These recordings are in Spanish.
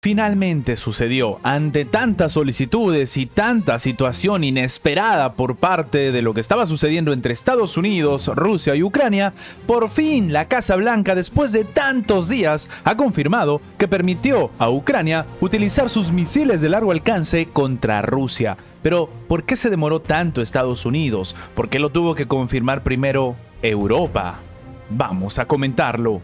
Finalmente sucedió. Ante tantas solicitudes y tanta situación inesperada por parte de lo que estaba sucediendo entre Estados Unidos, Rusia y Ucrania, por fin la Casa Blanca, después de tantos días, ha confirmado que permitió a Ucrania utilizar sus misiles de largo alcance contra Rusia. Pero, ¿por qué se demoró tanto Estados Unidos? ¿Por qué lo tuvo que confirmar primero Europa? Vamos a comentarlo.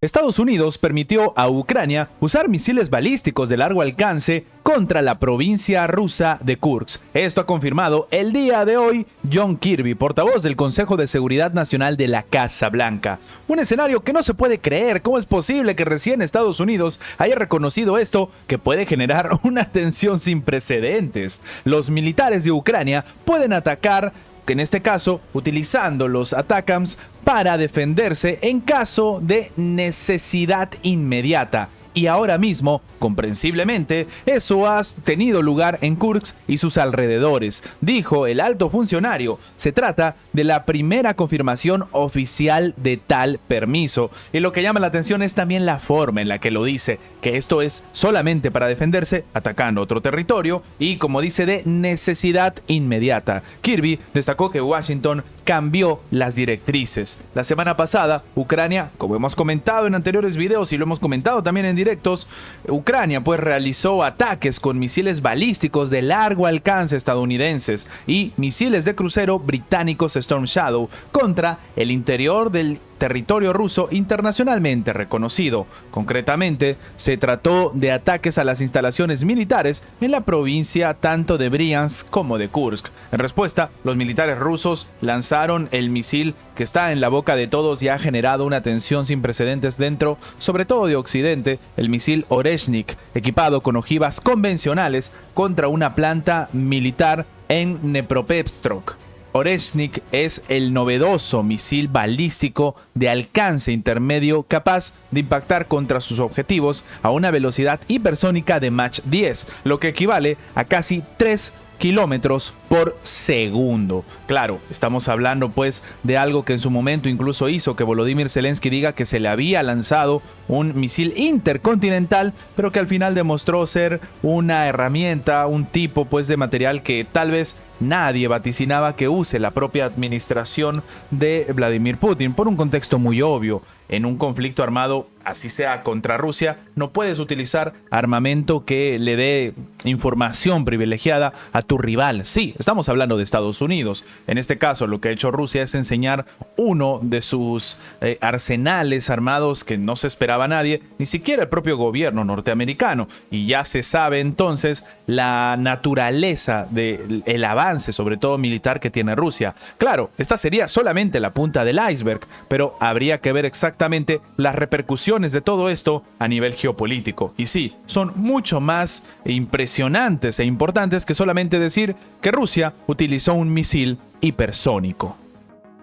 Estados Unidos permitió a Ucrania usar misiles balísticos de largo alcance contra la provincia rusa de Kursk. Esto ha confirmado el día de hoy John Kirby, portavoz del Consejo de Seguridad Nacional de la Casa Blanca. Un escenario que no se puede creer. ¿Cómo es posible que recién Estados Unidos haya reconocido esto, que puede generar una tensión sin precedentes? Los militares de Ucrania pueden atacar, en este caso utilizando los ATACMS, para defenderse en caso de necesidad inmediata. Y ahora mismo, comprensiblemente, eso ha tenido lugar en Kursk y sus alrededores, dijo el alto funcionario. Se trata de la primera confirmación oficial de tal permiso. Y lo que llama la atención es también la forma en la que lo dice, que esto es solamente para defenderse atacando otro territorio y, como dice, de necesidad inmediata. Kirby destacó que Washington cambió las directrices. La semana pasada, Ucrania, como hemos comentado en anteriores videos y lo hemos comentado también en directos, Ucrania pues realizó ataques con misiles balísticos de largo alcance estadounidenses y misiles de crucero británicos Storm Shadow contra el interior del territorio ruso internacionalmente reconocido. Concretamente, se trató de ataques a las instalaciones militares en la provincia tanto de Briansk como de Kursk. En respuesta, los militares rusos lanzaron el misil que está en la boca de todos y ha generado una tensión sin precedentes dentro, sobre todo de Occidente, el misil Oreshnik, equipado con ojivas convencionales contra una planta militar en Dnepropetrovsk. Oreshnik es el novedoso misil balístico de alcance intermedio capaz de impactar contra sus objetivos a una velocidad hipersónica de Mach 10, lo que equivale a casi 3 kilómetros por segundo. Claro, estamos hablando pues de algo que en su momento incluso hizo que Volodymyr Zelensky diga que se le había lanzado un misil intercontinental, pero que al final demostró ser una herramienta, un tipo pues de material que tal vez nadie vaticinaba que use la propia administración de Vladimir Putin, por un contexto muy obvio. En un conflicto armado, así sea contra Rusia, no puedes utilizar armamento que le dé información privilegiada a tu rival. Sí, estamos hablando de Estados Unidos. En este caso, lo que ha hecho Rusia es enseñar uno de sus arsenales armados que no se esperaba nadie, ni siquiera el propio gobierno norteamericano. Y ya se sabe entonces la naturaleza del avance, sobre todo militar, que tiene Rusia. Claro, esta sería solamente la punta del iceberg, pero habría que ver exactamente las repercusiones de todo esto a nivel geopolítico. Y sí, son mucho más impresionantes e importantes que solamente decir que Rusia utilizó un misil hipersónico.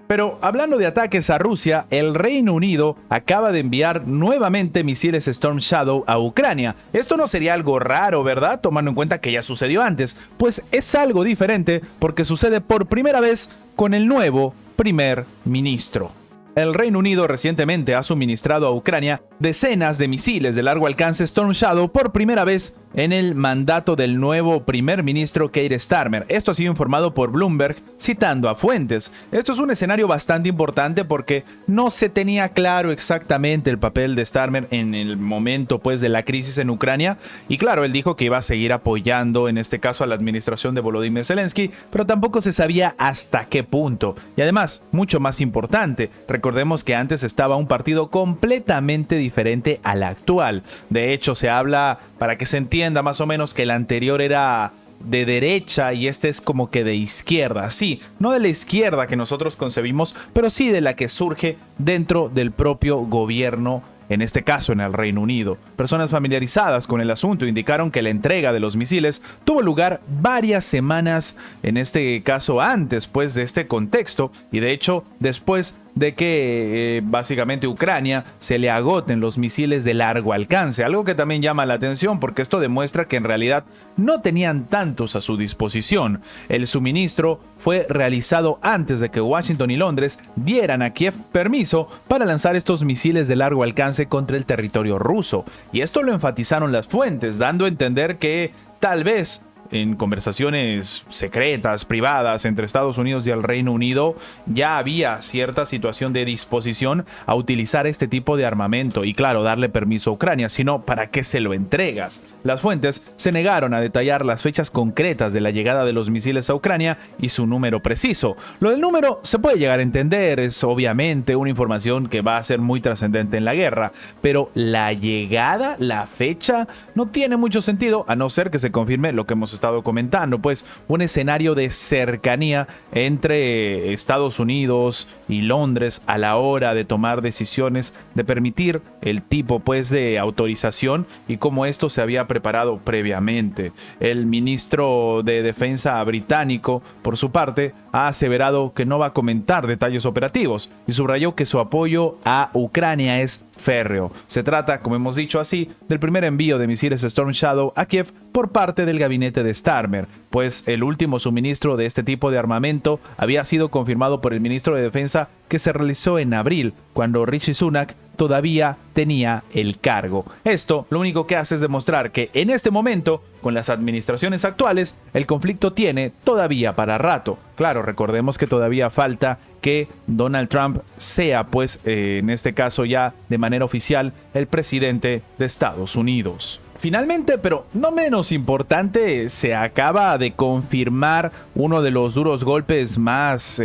Pero hablando de ataques a Rusia, el Reino Unido acaba de enviar nuevamente misiles Storm Shadow a Ucrania. Esto no sería algo raro, ¿verdad? Tomando en cuenta que ya sucedió antes. Pues es algo diferente porque sucede por primera vez con el nuevo primer ministro. El Reino Unido recientemente ha suministrado a Ucrania decenas de misiles de largo alcance Storm Shadow por primera vez en el mandato del nuevo primer ministro Keir Starmer. Esto ha sido informado por Bloomberg, citando a fuentes. Esto es un escenario bastante importante porque no se tenía claro exactamente el papel de Starmer en el momento pues de la crisis en Ucrania. Y claro, él dijo que iba a seguir apoyando en este caso a la administración de Volodymyr Zelensky, pero tampoco se sabía hasta qué punto. Y además, mucho más importante, recordemos que antes estaba un partido completamente diferente al actual. De hecho, se habla, para que se entienda más o menos, que el anterior era de derecha y este es como que de izquierda. Sí, no de la izquierda que nosotros concebimos, pero sí de la que surge dentro del propio gobierno, en este caso en el Reino Unido. Personas familiarizadas con el asunto indicaron que la entrega de los misiles tuvo lugar varias semanas, en este caso antes pues de este contexto, y de hecho después de que básicamente Ucrania se le agoten los misiles de largo alcance, algo que también llama la atención porque esto demuestra que en realidad no tenían tantos a su disposición. El suministro fue realizado antes de que Washington y Londres dieran a Kiev permiso para lanzar estos misiles de largo alcance contra el territorio ruso, y esto lo enfatizaron las fuentes, dando a entender que tal vez en conversaciones secretas, privadas entre Estados Unidos y el Reino Unido, ya había cierta situación de disposición a utilizar este tipo de armamento y claro, darle permiso a Ucrania, sino ¿para qué se lo entregas? Las fuentes se negaron a detallar las fechas concretas de la llegada de los misiles a Ucrania y su número preciso. Lo del número se puede llegar a entender, es obviamente una información que va a ser muy trascendente en la guerra, pero la llegada, la fecha, no tiene mucho sentido a no ser que se confirme lo que hemos estado comentando, pues un escenario de cercanía entre Estados Unidos y Londres a la hora de tomar decisiones de permitir el tipo pues de autorización y cómo esto se había preparado previamente. El ministro de Defensa británico, por su parte, ha aseverado que no va a comentar detalles operativos y subrayó que su apoyo a Ucrania es férreo. Se trata, como hemos dicho así, del primer envío de misiles Storm Shadow a Kiev por parte del gabinete de Starmer, pues el último suministro de este tipo de armamento había sido confirmado por el ministro de Defensa que se realizó en abril, cuando Rishi Sunak todavía tenía el cargo. Esto lo único que hace es demostrar que en este momento, con las administraciones actuales, el conflicto tiene todavía para rato. Claro, recordemos que todavía falta que Donald Trump sea, pues, en este caso ya de manera oficial, el presidente de Estados Unidos. Finalmente, pero no menos importante, se acaba de confirmar uno de los duros golpes más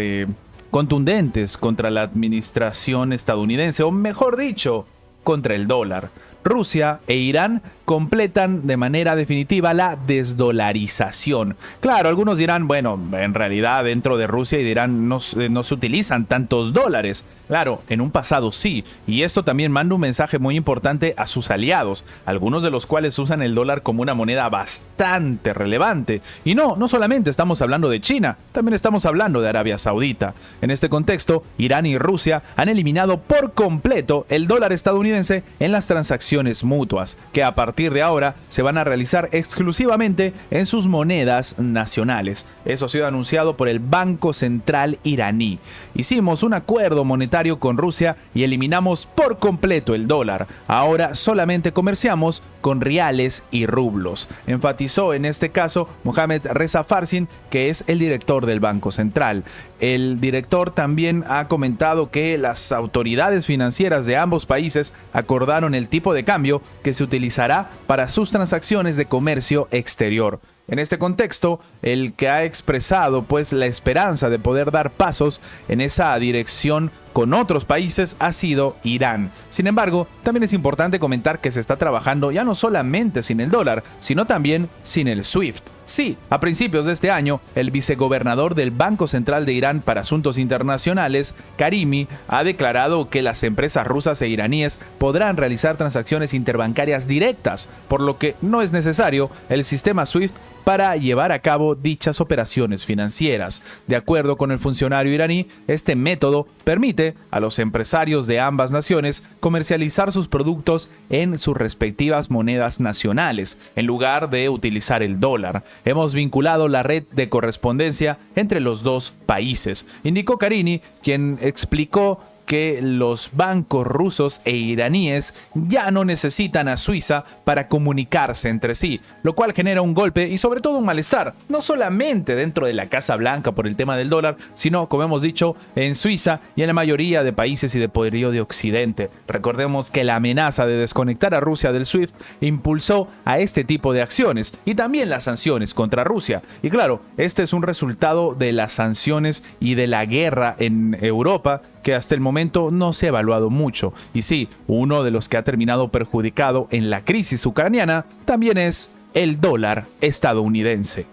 contundentes contra la administración estadounidense, o mejor dicho, contra el dólar. Rusia e Irán completan de manera definitiva la desdolarización. Claro, algunos dirán, bueno, en realidad dentro de Rusia y de Irán no se utilizan tantos dólares. Claro, en un pasado sí, y esto también manda un mensaje muy importante a sus aliados, algunos de los cuales usan el dólar como una moneda bastante relevante. Y no solamente estamos hablando de China, también estamos hablando de Arabia Saudita. En este contexto, Irán y Rusia han eliminado por completo el dólar estadounidense en las transacciones mutuas, que a partir de ahora se van a realizar exclusivamente en sus monedas nacionales. Eso ha sido anunciado por el Banco Central iraní. Hicimos un acuerdo monetario con Rusia y eliminamos por completo el dólar. Ahora solamente comerciamos con riales y rublos, enfatizó en este caso Mohammad Reza Farsin, que es el director del Banco Central. El director también ha comentado que las autoridades financieras de ambos países acordaron el tipo de cambio que se utilizará para sus transacciones de comercio exterior. En este contexto, el que ha expresado pues la esperanza de poder dar pasos en esa dirección con otros países ha sido Irán. Sin embargo, también es importante comentar que se está trabajando ya no solamente sin el dólar, sino también sin el SWIFT. Sí, a principios de este año, el vicegobernador del Banco Central de Irán para Asuntos Internacionales, Karimi, ha declarado que las empresas rusas e iraníes podrán realizar transacciones interbancarias directas, por lo que no es necesario el sistema SWIFT para llevar a cabo dichas operaciones financieras. De acuerdo con el funcionario iraní, este método permite a los empresarios de ambas naciones comercializar sus productos en sus respectivas monedas nacionales, en lugar de utilizar el dólar. Hemos vinculado la red de correspondencia entre los dos países, indicó Karimi, quien explicó que los bancos rusos e iraníes ya no necesitan a Suiza para comunicarse entre sí, lo cual genera un golpe y sobre todo un malestar, no solamente dentro de la Casa Blanca por el tema del dólar, sino, como hemos dicho, en Suiza y en la mayoría de países y de poderío de Occidente. Recordemos que la amenaza de desconectar a Rusia del SWIFT impulsó a este tipo de acciones y también las sanciones contra Rusia. Y claro, este es un resultado de las sanciones y de la guerra en Europa, que hasta el momento no se ha evaluado mucho. Y sí, uno de los que ha terminado perjudicado en la crisis ucraniana también es el dólar estadounidense.